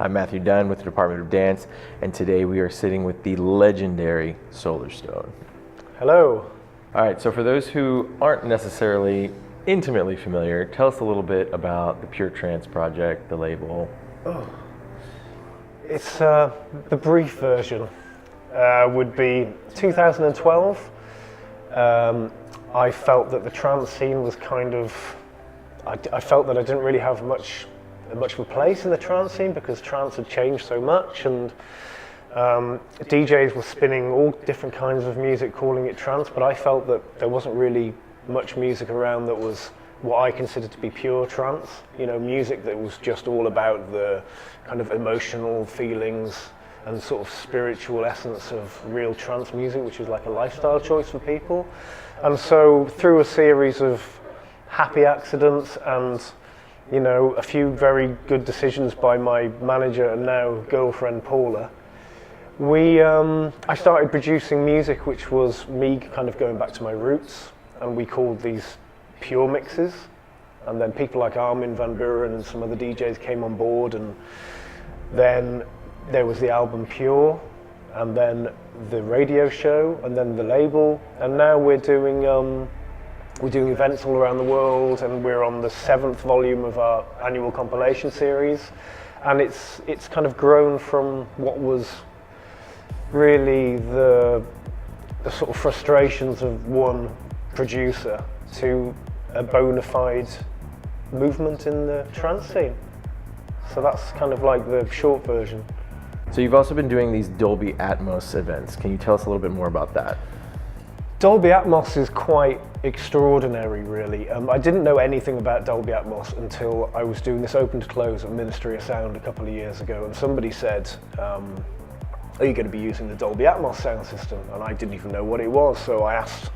I'm Matthew Dunn with the Department of Dance, and today we are sitting with the legendary Solarstone. Hello. All right, so for those who aren't necessarily intimately familiar, tell us a little bit about the Pure Trance project, the label. It's the brief version would be 2012. I felt that the trance scene was kind of, I felt that I didn't really have much of a place in the trance scene because trance had changed so much, and DJs were spinning all different kinds of music calling it trance, but I felt that there wasn't really much music around that was what I considered to be pure trance, you know, music that was just all about the kind of emotional feelings and sort of spiritual essence of real trance music, which is like a lifestyle choice for people. And so through a series of happy accidents and, you know, a few very good decisions by my manager and now girlfriend Paula, I started producing music which was me kind of going back to my roots, and we called these pure mixes. And then people like Armin van Buuren and some other DJs came on board, and then there was the album Pure, and then the radio show, and then the label, and now we're doing events all around the world, and we're on the 7th volume of our annual compilation series, and it's kind of grown from what was really the sort of frustrations of one producer to a bona fide movement in the trance scene. So that's kind of like the short version. So you've also been doing these Dolby Atmos events. Can you tell us a little bit more about that? Dolby Atmos is quite extraordinary, really. I didn't know anything about Dolby Atmos until I was doing this open to close at Ministry of Sound a couple of years ago, and somebody said, are you going to be using the Dolby Atmos sound system? And I didn't even know what it was, so I asked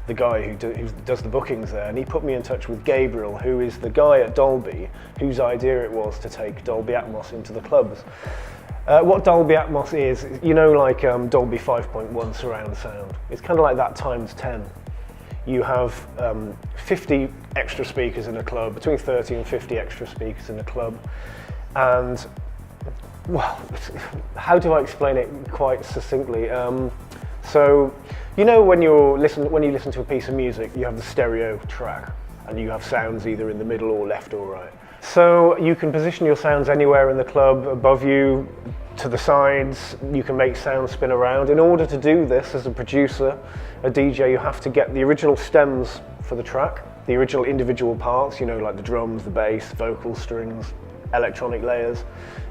the guy who does the bookings there, and he put me in touch with Gabriel, who is the guy at Dolby whose idea it was to take Dolby Atmos into the clubs. What Dolby Atmos is, you know, like Dolby 5.1 surround sound. It's kind of like that times 10. You have 50 extra speakers in a club, between 30 and 50 extra speakers in a club, and well, how do I explain it quite succinctly? So, you know, when you listen to a piece of music, you have the stereo track, and you have sounds either in the middle or left or right. So you can position your sounds anywhere in the club, above you, to the sides. You can make sounds spin around. In order to do this, as a producer, a DJ, you have to get the original stems for the track, the original individual parts, you know, like the drums, the bass, vocal strings, electronic layers,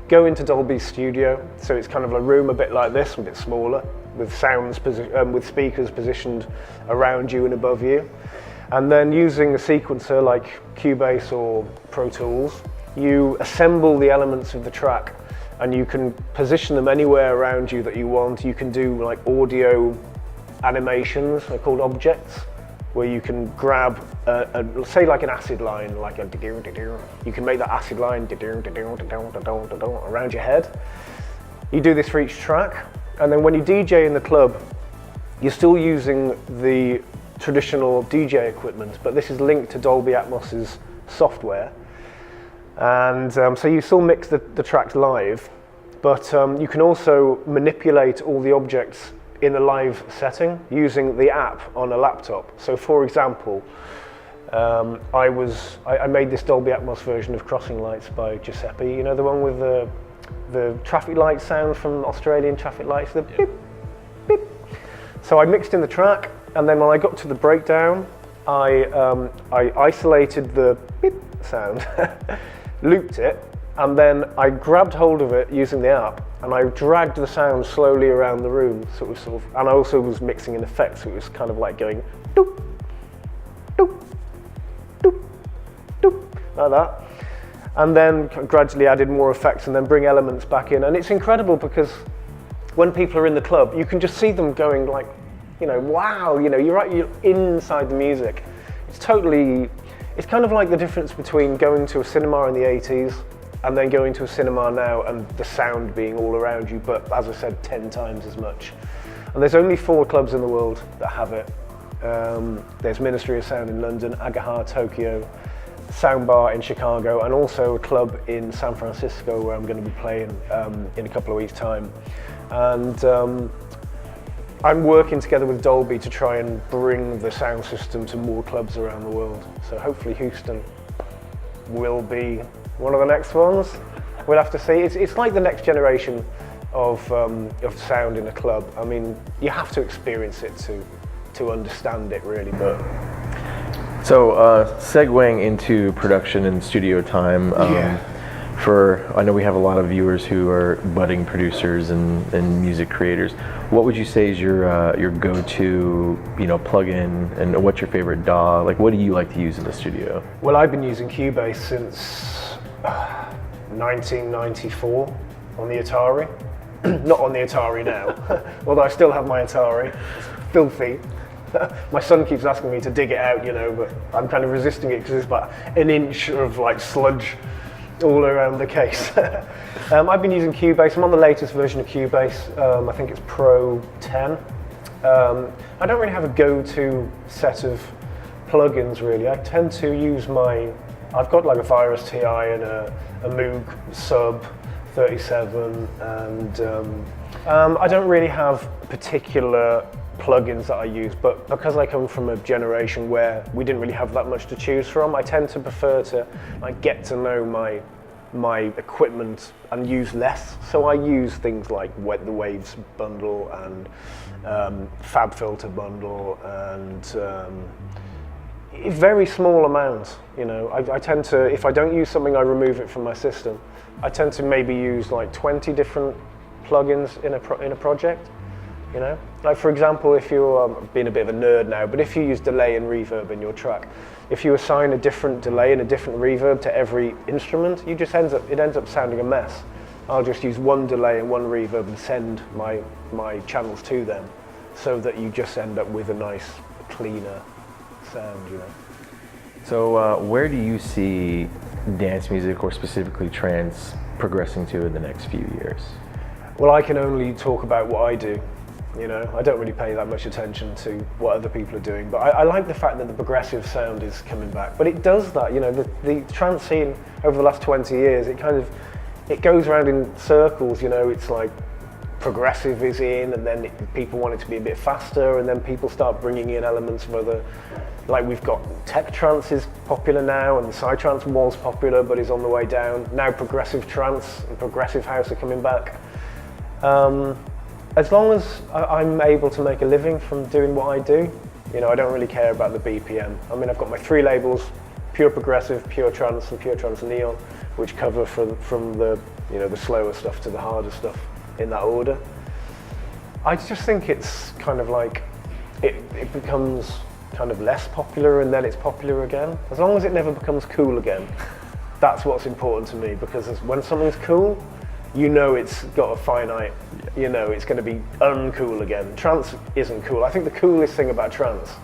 go into Dolby's studio. So it's kind of a room a bit like this, a bit smaller, with with speakers positioned around you and above you. And then using a sequencer like Cubase or Pro Tools, you assemble the elements of the track, and you can position them anywhere around you that you want. You can do like audio animations, they're called objects, where you can grab, say like an acid line, like a you can make that acid line around your head. You do this for each track, and then when you DJ in the club, you're still using the traditional DJ equipment, but this is linked to Dolby Atmos's software. And so you still mix the tracks live, but you can also manipulate all the objects in the live setting using the app on a laptop. So for example, I made this Dolby Atmos version of Crossing Lights by Giuseppe, you know, the one with the traffic light sound from Australian traffic lights, the beep, beep. So I mixed in the track, and then when I got to the breakdown, I isolated the beep sound, looped it, and then I grabbed hold of it using the app, and I dragged the sound slowly around the room, sort of, and I also was mixing in effects, so it was kind of like going doop, doop, doop, doop, like that. And then gradually added more effects and then bring elements back in. And it's incredible because when people are in the club, you can just see them going like, you know, wow, you know, you're inside the music. It's kind of like the difference between going to a cinema in the 80s and then going to a cinema now and the sound being all around you, but as I said, 10 times as much. And there's only 4 clubs in the world that have it. There's Ministry of Sound in London, Agaha, Tokyo, soundbar in Chicago, and also a club in San Francisco where I'm going to be playing in a couple of weeks' time. And I'm working together with Dolby to try and bring the sound system to more clubs around the world. So hopefully Houston will be one of the next ones. We'll have to see. It's like the next generation of sound in a club. I mean, you have to experience it to understand it really. But so segueing into production and studio time. I know we have a lot of viewers who are budding producers and music creators. What would you say is your go-to, plug-in, and what's your favorite DAW? Like, what do you like to use in the studio? Well, I've been using Cubase since 1994 on the Atari. Not on the Atari now, although I still have my Atari. It's filthy. My son keeps asking me to dig it out, but I'm kind of resisting it because it's about an inch of like sludge all around the case. I've been using Cubase. I'm on the latest version of Cubase. I think it's Pro 10. I don't really have a go-to set of plugins really. I tend to use I've got like a Virus TI and a Moog Sub 37, and I don't really have particular plugins that I use, but because I come from a generation where we didn't really have that much to choose from, I tend to prefer to get to know my equipment and use less. So I use things like the Waves bundle and Fab Filter bundle and very small amounts. I tend to, if I don't use something, I remove it from my system. I tend to maybe use like 20 different plugins in a project. Like for example, if you're being a bit of a nerd now, but if you use delay and reverb in your track, if you assign a different delay and a different reverb to every instrument, it ends up sounding a mess. I'll just use one delay and one reverb and send my channels to them, so that you just end up with a nice, cleaner sound. So where do you see dance music, or specifically trance, progressing to in the next few years? Well, I can only talk about what I do. I don't really pay that much attention to what other people are doing, but I like the fact that the progressive sound is coming back. But it does that, the trance scene over the last 20 years, it goes around in circles. It's like progressive is in, and then people want it to be a bit faster, and then people start bringing in elements of other, like we've got tech trance is popular now, and psytrance was popular but is on the way down. Now progressive trance and progressive house are coming back. As long as I'm able to make a living from doing what I do, I don't really care about the BPM. I mean, I've got my 3 labels: Pure Progressive, Pure Trance, and Pure Trance Neon, which cover from the the slower stuff to the harder stuff in that order. I just think it's kind of like it becomes kind of less popular and then it's popular again. As long as it never becomes cool again, that's what's important to me, because when something's cool, it's got a finite, it's going to be uncool again. Trance isn't cool. I think the coolest thing about trance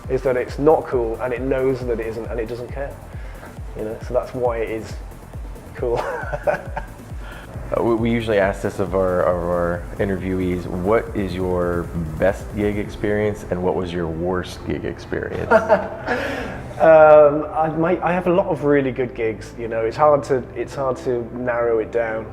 is that it's not cool, and it knows that it isn't, and it doesn't care. So that's why it is cool. We usually ask this of our interviewees: what is your best gig experience, and what was your worst gig experience? I have a lot of really good gigs. It's hard to narrow it down.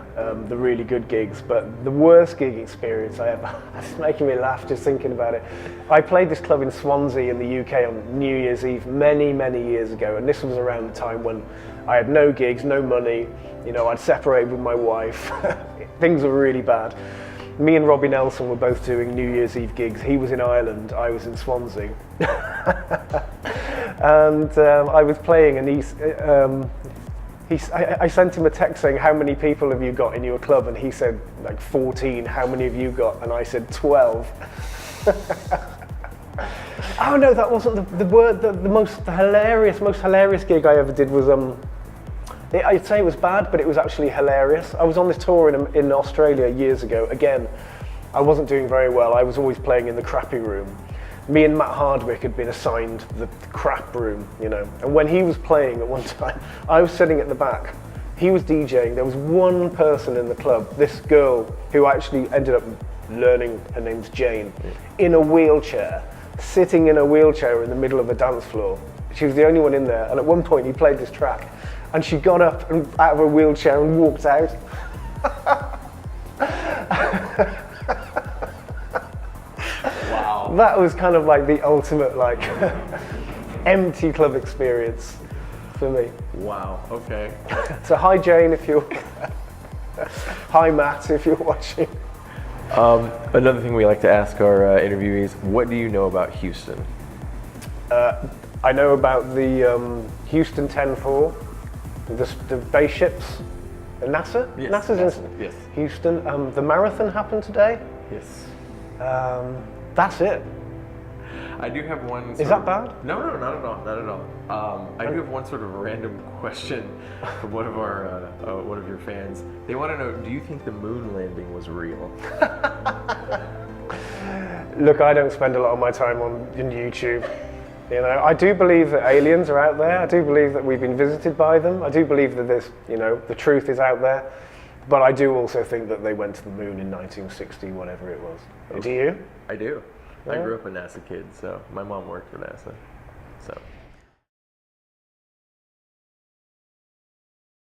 The really good gigs, but the worst gig experience I ever. It's making me laugh just thinking about it. I played this club in Swansea in the UK on New Year's Eve many years ago, and this was around the time when I had no gigs, no money. I'd separated with my wife. Things were really bad. Me and Robbie Nelson were both doing New Year's Eve gigs. He was in Ireland, I was in Swansea. And I was playing, and I sent him a text saying, "How many people have you got in your club?" And he said, like 14. "How many have you got?" And I said 12. Oh no, that wasn't the most hilarious gig I ever did was I'd say it was bad, but it was actually hilarious. I was on this tour in Australia years ago. Again, I wasn't doing very well. I was always playing in the crappy room. Me and Matt Hardwick had been assigned the crap room, And when he was playing at one time, I was sitting at the back. He was DJing. There was one person in the club, this girl who actually ended up learning, her name's Jane, in a wheelchair, sitting in a wheelchair in the middle of a dance floor. She was the only one in there, and at one point he played this track, and she got up and out of her wheelchair and walked out. Wow. That was kind of like the ultimate like empty club experience for me. Wow. Okay. So hi Jane if you're, hi Matt if you're watching. Another thing we like to ask our interviewees: what do you know about Houston? I know about the Houston 10-4, the base ships, NASA? Yes, NASA's NASA, in yes. Houston. The marathon happened today. Yes. That's it. I do have one. Is that bad? No, not at all. Not at all. I do have one sort of random question from one of your fans. They want to know: do you think the moon landing was real? Look, I don't spend a lot of my time on YouTube. You know, I do believe that aliens are out there. I do believe that we've been visited by them. I do believe that this, the truth is out there. But I do also think that they went to the moon in 1960, whatever it was. Do you? I do. I Yeah. grew up a NASA kid, so my mom worked for NASA. So.